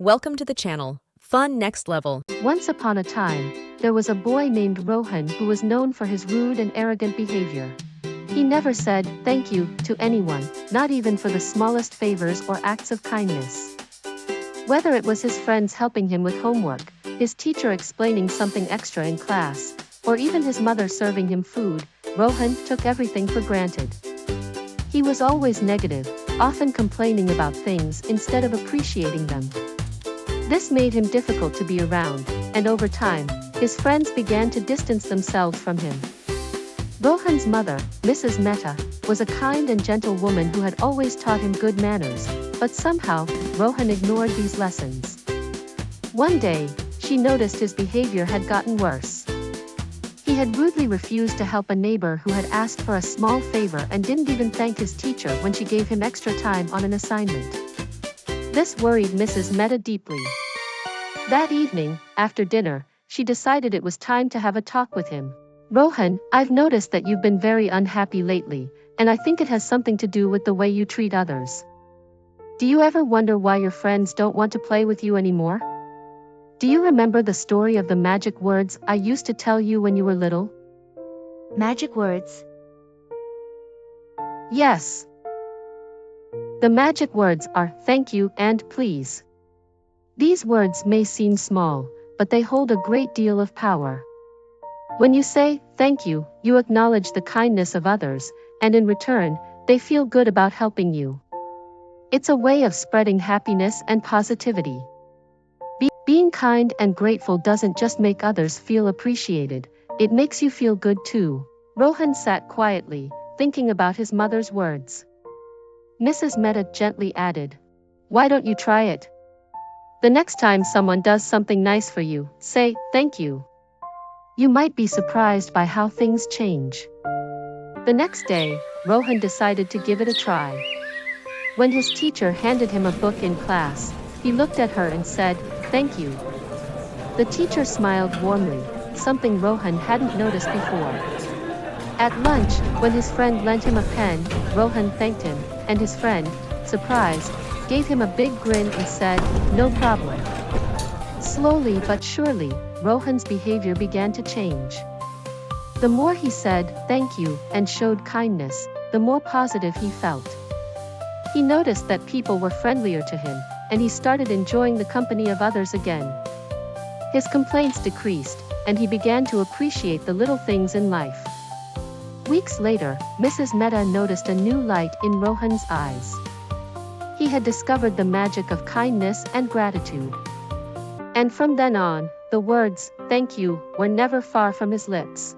Welcome to the channel. Fun next level. Once upon a time, there was a boy named Rohan who was known for his rude and arrogant behavior. He never said thank you to anyone, not even for the smallest favors or acts of kindness. Whether it was his friends helping him with homework, his teacher explaining something extra in class, or even his mother serving him food, Rohan took everything for granted. He was always negative, often complaining about things instead of appreciating them. This made him difficult to be around, and over time, his friends began to distance themselves from him. Rohan's mother, Mrs. Mehta, was a kind and gentle woman who had always taught him good manners, but somehow, Rohan ignored these lessons. One day, she noticed his behavior had gotten worse. He had rudely refused to help a neighbor who had asked for a small favor and didn't even thank his teacher when she gave him extra time on an assignment. This worried Mrs. Mehta deeply. That evening, after dinner, she decided it was time to have a talk with him. Rohan, I've noticed that you've been very unhappy lately, and I think it has something to do with the way you treat others. Do you ever wonder why your friends don't want to play with you anymore? Do you remember the story of the magic words I used to tell you when you were little? Magic words? Yes. The magic words are thank you and please. These words may seem small, but they hold a great deal of power. When you say thank you, you acknowledge the kindness of others, and in return, they feel good about helping you. It's a way of spreading happiness and positivity. Being kind and grateful doesn't just make others feel appreciated, it makes you feel good too. Rohan sat quietly, thinking about his mother's words. Mrs. Mehta gently added, "Why don't you try it? The next time someone does something nice for you, say thank you. You might be surprised by how things change." The next day, Rohan decided to give it a try. When his teacher handed him a book in class, he looked at her and said, "Thank you." The teacher smiled warmly, something Rohan hadn't noticed before. At lunch, when his friend lent him a pen, Rohan thanked him, and his friend, surprised, gave him a big grin and said, "No problem." Slowly but surely, Rohan's behavior began to change. The more he said thank you and showed kindness, the more positive he felt. He noticed that people were friendlier to him, and he started enjoying the company of others again. His complaints decreased, and he began to appreciate the little things in life. Weeks later, Mrs. Mehta noticed a new light in Rohan's eyes. He had discovered the magic of kindness and gratitude. And from then on, the words, "thank you," were never far from his lips.